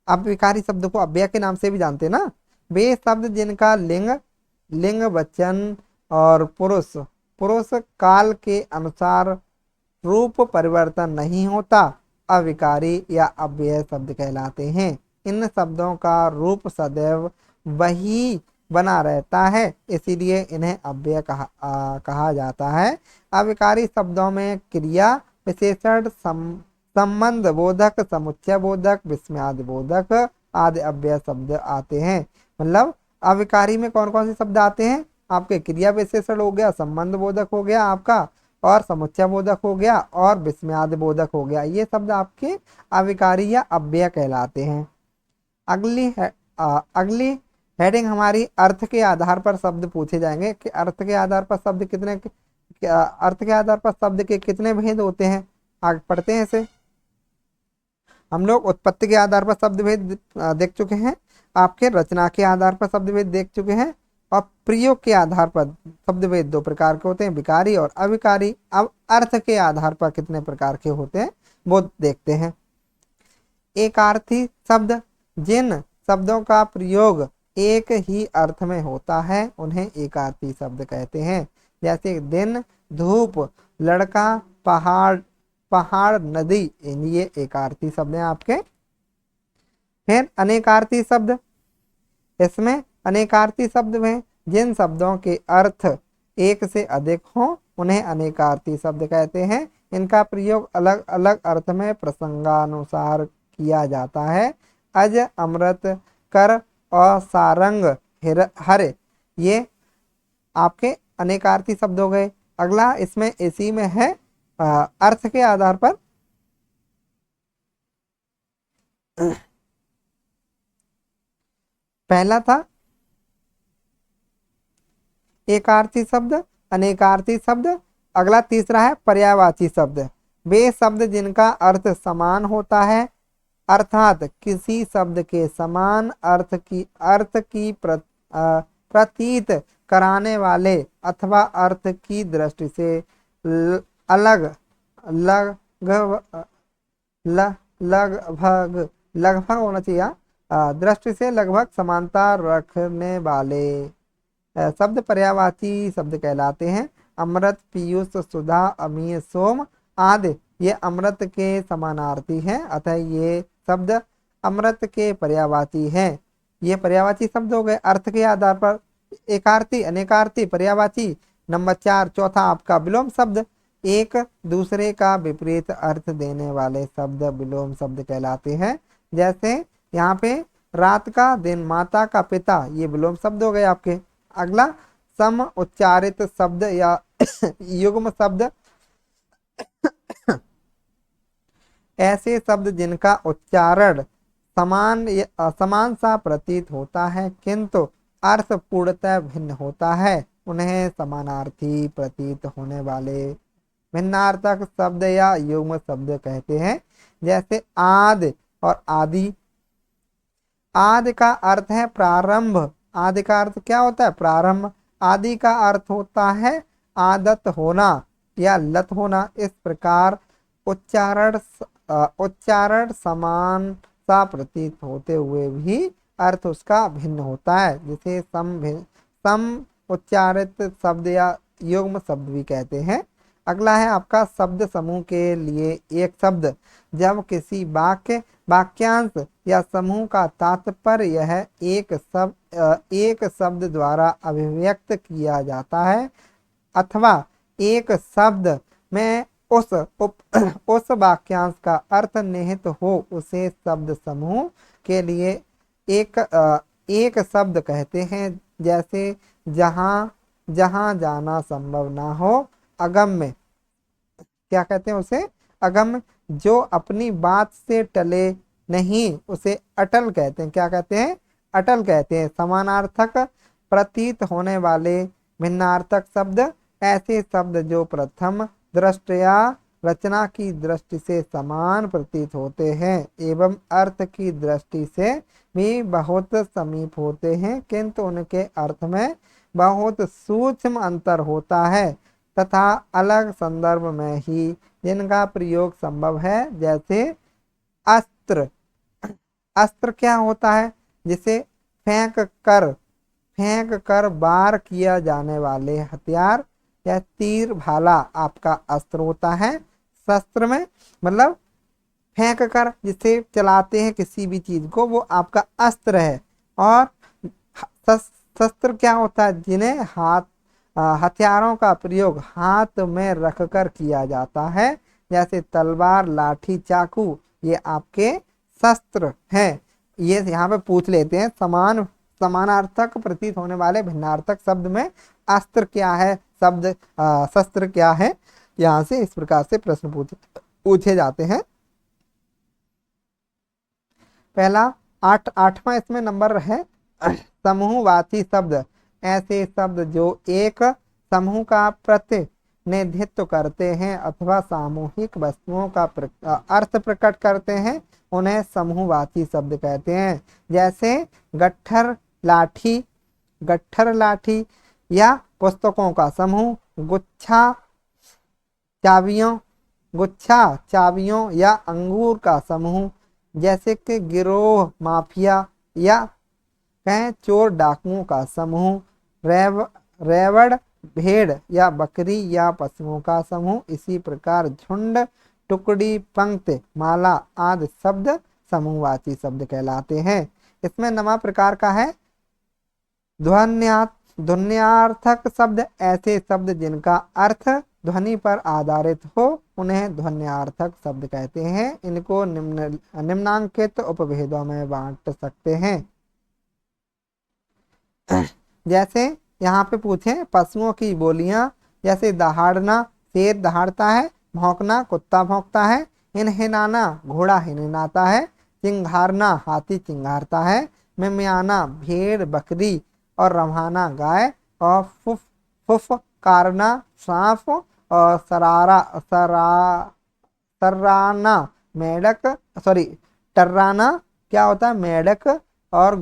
अविकारी शब्द को अव्यय के नाम से भी जानते हैं ना। वे शब्द जिनका लिंग, वचन और पुरुष काल के अनुसार रूप परिवर्तन नहीं होता, अविकारी या अव्यय शब्द कहलाते हैं। इन शब्दों का रूप सदैव वही बना रहता है, इसीलिए इन्हें अव्यय कहा जाता है। अविकारी शब्दों में क्रिया विशेषण, संबंध बोधक, समुच्चय बोधक, विस्मयादि बोधक आदि अव्यय शब्द आते हैं। मतलब अविकारी में कौन कौन से शब्द आते हैं? आपके क्रिया विशेषण हो गया, संबंध बोधक हो गया आपका, और समुच्चय बोधक हो गया, और विस्मयादि बोधक हो गया। ये शब्द आपके अविकारी या अव्यय कहलाते हैं। अगली हेडिंग हमारी अर्थ के आधार पर शब्द पूछे जाएंगे कि अर्थ के आधार पर शब्द के कितने भेद होते हैं। आगे पढ़ते हैं इसे। हम लोग उत्पत्ति के आधार पर शब्द भेद देख चुके हैं, आपके रचना के आधार पर शब्द भेद देख चुके हैं, और प्रयोग के आधार पर शब्द भेद 2 प्रकार के होते हैं, विकारी और अविकारी। अब अर्थ के आधार पर कितने प्रकार के होते हैं वो देखते हैं। एकार्थी शब्द, जिन शब्दों का प्रयोग एक ही अर्थ में होता है उन्हें एकार्थी शब्द कहते हैं। जैसे दिन, धूप, लड़का, पहाड़, नदी, ये एकार्थी शब्द हैं आपके। फिर अनेकार्थी शब्द, इसमें अनेकार्थी शब्द में जिन शब्दों के अर्थ एक से अधिक हों उन्हें अनेकार्थी शब्द कहते हैं। इनका प्रयोग अलग अलग अर्थ में प्रसंगानुसार किया जाता है। अज, अमृत, कर और सारंग, हरे, ये आपके अनेकार्थी शब्द हो गए। अगला इसमें इसी में है अर्थ के आधार पर पहला था एकार्थी शब्द, अनेकार्थी शब्द। अगला तीसरा है पर्यायवाची शब्द। वे शब्द जिनका अर्थ समान होता है, अर्थात किसी शब्द के समान अर्थ की प्रतीत कराने वाले अथवा अर्थ की दृष्टि से अलग लगभग लगभग लगभग होना चाहिए, दृष्टि से लगभग समानता रखने वाले शब्द पर्यायवाची शब्द कहलाते हैं। अमृत, पीयूष, सुधा, अमीय, सोम आदि ये अमृत के समानार्थी हैं, अतः ये शब्द अमृत के पर्यायवाची हैं। ये पर्यायवाची शब्द हो गए। अर्थ के आधार पर एकार्थी, अनेकार्थी, पर्यायवाची। नंबर 4 चौथा आपका विलोम शब्द। एक दूसरे का विपरीत अर्थ देने वाले शब्द विलोम शब्द कहलाते हैं। जैसे यहाँ पे रात का दिन, माता का पिता, ये विलोम शब्द हो गए आपके। अगला सम उच्चारित शब्द या युग्म शब्द। ऐसे शब्द जिनका उच्चारण समान सा प्रतीत होता है किंतु अर्थ पूर्णतः भिन्न होता है, उन्हें समानार्थी प्रतीत होने वाले भिन्नार्थक शब्द या युग्म शब्द कहते हैं। जैसे आदि और आदि। आदि का अर्थ है प्रारंभ। आदि का अर्थ क्या होता है? प्रारंभ। आदि का अर्थ होता है आदत होना या लत होना। इस प्रकार उच्चारण समान सा प्रतीत होते हुए भी अर्थ उसका भिन्न होता है, जिसे सम उच्चारित शब्द या युग्म शब्द भी कहते हैं। अगला है आपका शब्द समूह के लिए एक शब्द। जब किसी वाक्यांश या समूह का तात्पर्य यह एक शब्द द्वारा अभिव्यक्त किया जाता है अथवा एक शब्द में उस वाक्यांश का अर्थ निहित हो, उसे शब्द समूह के लिए एक शब्द कहते हैं। जैसे जहां जाना संभव ना हो, अगम्य। क्या कहते हैं उसे? अगम्य। जो अपनी बात से टले नहीं, उसे अटल कहते हैं। क्या कहते हैं? अटल कहते हैं। समानार्थक प्रतीत होने वाले भिन्नार्थक शब्द ऐसे शब्द जो प्रथम दृष्टया रचना की दृष्टि से समान प्रतीत होते हैं एवं अर्थ की दृष्टि से भी बहुत समीप होते हैं, किंतु उनके अर्थ में बहुत सूक्ष्म अंतर होता है तथा अलग संदर्भ में ही जिनका प्रयोग संभव है। जैसे अस्त्र। अस्त्र क्या होता है? जिसे फेंक कर वार किया जाने वाले हथियार या तीर भाला आपका अस्त्र होता है। शस्त्र में मतलब फेंक कर जिसे चलाते हैं किसी भी चीज को, वो आपका अस्त्र है। और शस्त्र क्या होता है? जिन्हें हथियारों का प्रयोग हाथ में रखकर किया जाता है, जैसे तलवार, लाठी, चाकू, ये आपके शस्त्र हैं। ये यहाँ पे पूछ लेते हैं समानार्थक प्रतीत होने वाले भिन्नार्थक शब्द में अस्त्र क्या है, शस्त्र क्या है। यहाँ से इस प्रकार से प्रश्न पूछे जाते हैं। पहला आठवां इसमें नंबर है समूहवाची शब्द। ऐसे शब्द जो एक समूह का प्रतिनिधित्व करते हैं अथवा सामूहिक वस्तुओं का अर्थ प्रकट करते हैं, उन्हें समूहवाची शब्द कहते हैं। जैसे गट्ठर लाठी या पुस्तकों का समूह, गुच्छा चाबियों या अंगूर का समूह। जैसे कि गिरोह, माफिया या कहें चोर डाकुओं का समूह। रेवड़, भेड़ या बकरी या पशुओं का समूह। इसी प्रकार झुंड, टुकड़ी, पंक्ति, माला आदि शब्द समूहवाची शब्द कहलाते हैं। इसमें नवा प्रकार का है ध्वन्यार्थक शब्द। ऐसे शब्द जिनका अर्थ ध्वनि पर आधारित हो, उन्हें ध्वन्यार्थक शब्द कहते हैं। इनको निम्नांकित उपभेदों में बांट सकते हैं। जैसे यहाँ पे पूछे पशुओं की बोलियां। जैसे दहाड़ना, शेर दहाड़ता है। भौंकना, कुत्ता भौंकता है। हिनहिनाना, घोड़ा हिनहिनाता है। चिंघारना, हाथी चिंघारता है। मिमियाना, भेड़ बकरी। और रम्हाना, गाय। और फुफ कारना सांप और सर्राना मेढक, सॉरी टर्राना क्या होता है मेढक, और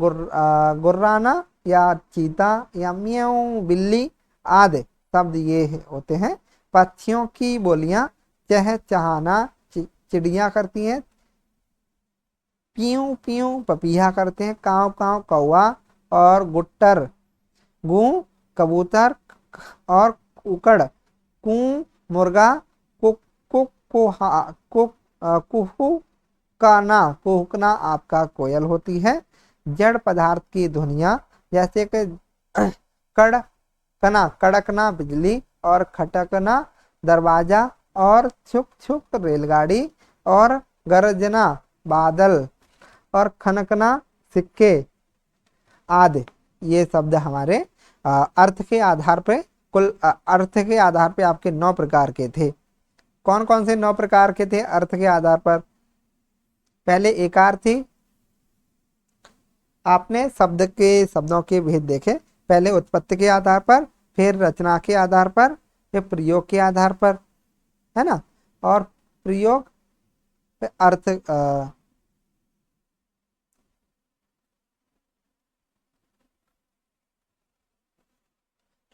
गुर्राना या चीता या म्याऊ बिल्ली आदि शब्द ये होते हैं। पक्षियों की बोलियां चहचहाना चिड़िया करती हैं, पीऊ पीऊ पपीहा करते हैं, काव काव कौवा, और गुट्टर गू कबूतर, और कुकड़ कू मुर्गा, कुक कुक कुहा कुक कुहू काना कुहकना आपका कोयल होती है। जड़ पदार्थ की ध्वनियाँ जैसे कि कड़कना कड़कना बिजली, और खटकना दरवाजा, और छुक छुक रेलगाड़ी, और गरजना बादल, और खनकना सिक्के आदि ये शब्द हमारे अर्थ के आधार पे कुल अर्थ के आधार पे आपके 9 प्रकार के थे। कौन कौन से 9 प्रकार के थे अर्थ के आधार पर? पहले एकार थी, आपने शब्दों के भेद देखे। पहले उत्पत्ति के आधार पर, फिर रचना के आधार पर, फिर प्रयोग के आधार पर, है ना। और प्रयोग अर्थ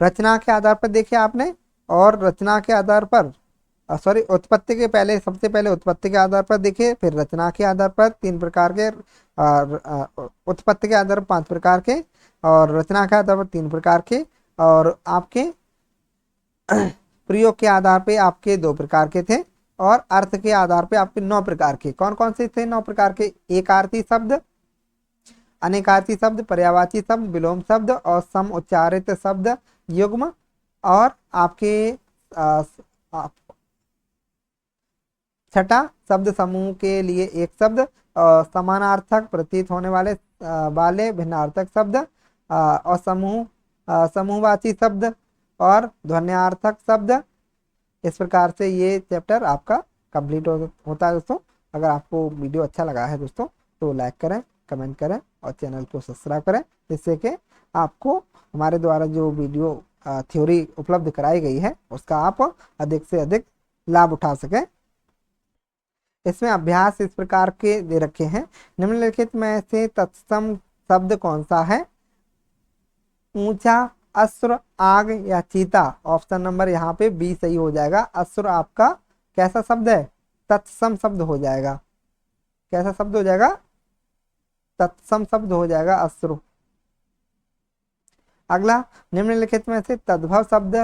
रचना के आधार पर देखे आपने, और रचना के आधार पर सॉरी उत्पत्ति के पहले सबसे पहले उत्पत्ति के आधार पर देखे, फिर रचना के आधार पर 3 प्रकार के, उत्पत्ति के आधार पर 5 प्रकार के, और रचना के आधार पर 3 प्रकार के, और आपके प्रयोग के आधार पे आपके 2 प्रकार के थे, और अर्थ के आधार पे आपके 9 प्रकार के। कौन कौन से थे 9 प्रकार के? एकार्थी शब्द, अनेकार्थी शब्द, पर्यायवाची शब्द, विलोम शब्द, और सम उच्चारित शब्द युग्म, और आपके छठा शब्द समूह के लिए एक शब्द, समानार्थक प्रतीत होने वाले भिन्नार्थक शब्द, और समूहवाची शब्द, और ध्वन्यार्थक शब्द। इस प्रकार से ये चैप्टर आपका कंप्लीट होता है दोस्तों। अगर आपको वीडियो अच्छा लगा है दोस्तों तो लाइक करें, कमेंट करें, और चैनल को सब्सक्राइब करें, जिससे कि आपको हमारे द्वारा जो वीडियो थ्योरी उपलब्ध कराई गई है उसका आप अधिक से अधिक लाभ उठा सकें। इसमें अभ्यास इस प्रकार के दे रखे हैं। निम्नलिखित में से तत्सम शब्द कौन सा है? ऊंचा, असुर, आग या चीता। ऑप्शन नंबर यहाँ पे बी सही हो जाएगा। असुर आपका कैसा शब्द है? तत्सम शब्द हो जाएगा। कैसा शब्द हो जाएगा? तत्सम शब्द हो जाएगा असुर। अगला, निम्नलिखित में से तद्भव शब्द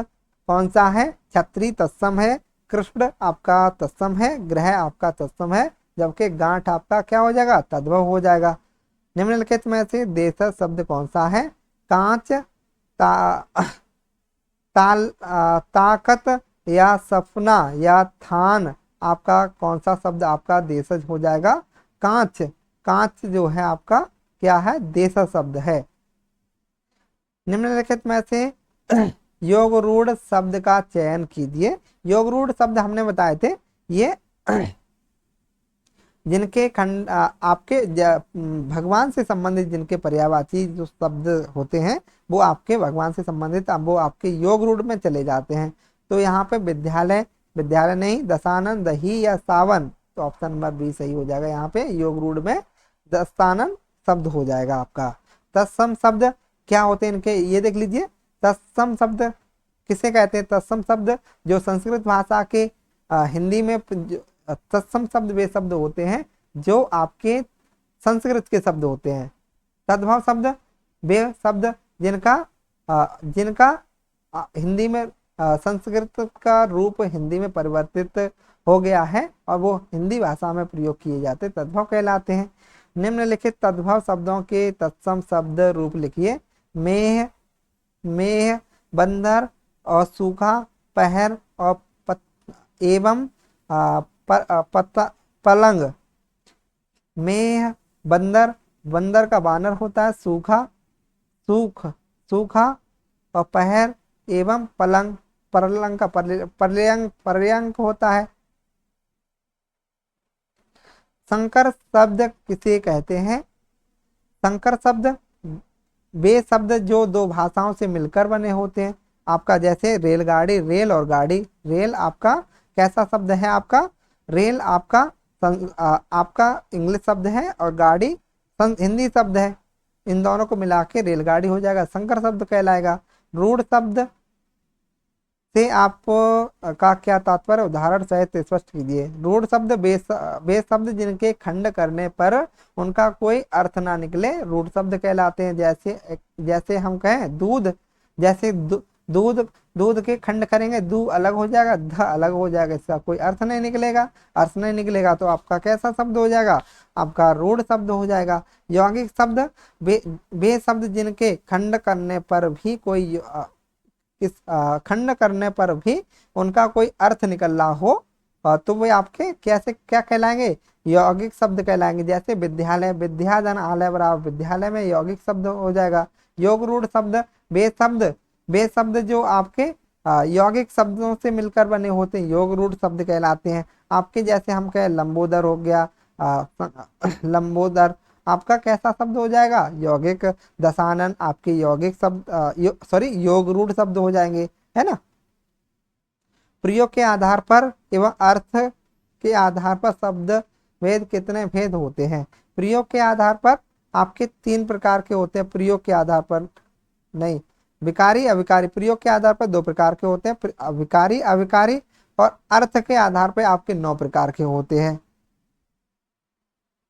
कौन सा है? छत्री तत्सम है, कृष्ण आपका तत्सम है, ग्रह आपका तत्सम है, जबकि गांठ आपका क्या हो जाएगा? तद्भव हो जाएगा। निम्नलिखित में से देशज शब्द कौन सा है? कांच, ताकत या सपना या थान आपका कौन सा शब्द आपका देशज हो जाएगा? कांच। कांच जो है आपका क्या है? देशज शब्द है। निम्नलिखित में से योग रूढ़ शब्द का चयन कीजिए। योग रूढ़ शब्द हमने बताए थे, ये जिनके खंड आपके भगवान से संबंधित जिनके पर्यायवाची जो शब्द होते हैं वो आपके भगवान से संबंधित, अब वो आपके योग रूढ़ में चले जाते हैं। तो यहाँ पे विद्यालय, विद्यालय नहीं, दशानन, दही या सावन, तो ऑप्शन नंबर बी सही हो जाएगा। यहाँ पे योग रूढ़ में दशानन शब्द हो जाएगा आपका। तत्सम शब्द क्या होते हैं इनके, ये देख लीजिए। तत्सम शब्द किसे कहते हैं? तत्सम शब्द जो संस्कृत भाषा के हिंदी में तत्सम शब्द वे शब्द होते हैं जो आपके संस्कृत के शब्द होते हैं। तद्भव शब्द वे शब्द जिनका हिंदी में संस्कृत का रूप हिंदी में परिवर्तित हो गया है और वो हिंदी भाषा में प्रयोग किए जाते तद्भव कहलाते हैं। निम्नलिखित तद्भव शब्दों के तत्सम शब्द रूप लिखिए। मेह, मेह, बंदर और सूखा, पहर और एवं पलंग। मेह बंदर, बंदर का बानर होता है, सूखा और पहर एवं पलंग, परलंग का पर्यंक होता है। संकर शब्द किसे कहते हैं? संकर शब्द वे शब्द जो दो भाषाओं से मिलकर बने होते हैं। आपका जैसे रेलगाड़ी, रेल और गाड़ी। रेल आपका कैसा शब्द है? आपका रेल आपका आपका इंग्लिश शब्द है और गाड़ी हिंदी शब्द है। इन दोनों को मिला के रेलगाड़ी हो जाएगा, संकर शब्द कहलाएगा। रूढ़ शब्द से आप का क्या तात्पर्य? उदाहरण सहित स्पष्ट कीजिए। रूढ़ शब्द वे शब्द जिनके खंड करने पर उनका कोई अर्थ ना निकले रूढ़ शब्द कहलाते हैं। जैसे जैसे हम कहें दूध, जैसे दूध, दूध के खंड करेंगे, दू अलग हो जाएगा, ध अलग हो जाएगा, इसका कोई अर्थ नहीं निकलेगा। अर्थ नहीं निकलेगा तो आपका कैसा शब्द हो जाएगा? आपका रूढ़ शब्द हो जाएगा। यौगिक शब्द वे शब्द जिनके खंड करने पर भी कोई इस खंड करने पर भी उनका कोई अर्थ निकल रहा हो तो वे आपके कैसे क्या कहलाएंगे? यौगिक शब्द कहलाएंगे। जैसे विद्यालय, विद्याधन आलय बराबर विद्यालय में यौगिक शब्द हो जाएगा। योग रूढ़ शब्द वे शब्द जो आपके यौगिक शब्दों से मिलकर बने होते हैं, योग रूढ़ शब्द कहलाते हैं। आपके जैसे हम कहें लंबोदर हो गया, लंबोदर आपका कैसा शब्द हो जाएगा? यौगिक। दशानन आपके यौगिक शब्द सॉरी योग रूढ़ शब्द हो जाएंगे, है ना। प्रयोग के आधार पर एवं अर्थ के आधार पर शब्द भेद कितने भेद होते हैं? प्रयोग के आधार पर आपके 3 प्रकार के होते हैं। प्रयोग के आधार पर नहीं, विकारी अविकारी। प्रयोग के आधार पर 2 प्रकार के होते हैं, विकारी अविकारी। और अर्थ के आधार पर आपके 9 प्रकार के होते हैं,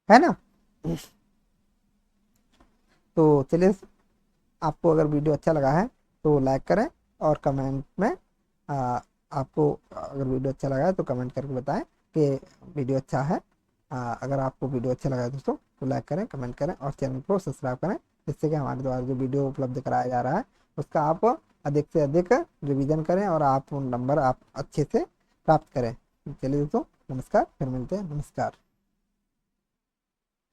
है ना। तो चलिए, आपको अगर वीडियो अच्छा लगा है तो लाइक करें और कमेंट में आपको अगर वीडियो अच्छा लगा है तो कमेंट करके बताएं कि वीडियो अच्छा है। अगर आपको वीडियो अच्छा लगा है दोस्तों तो लाइक करें, कमेंट करें और चैनल को सब्सक्राइब करें, जिससे कि हमारे द्वारा जो वीडियो उपलब्ध कराया जा रहा है उसका आप अधिक से अधिक रिवीजन करें और आप नंबर आप अच्छे से प्राप्त करें। चलिए दोस्तों, नमस्कार, फिर मिलते हैं। नमस्कार।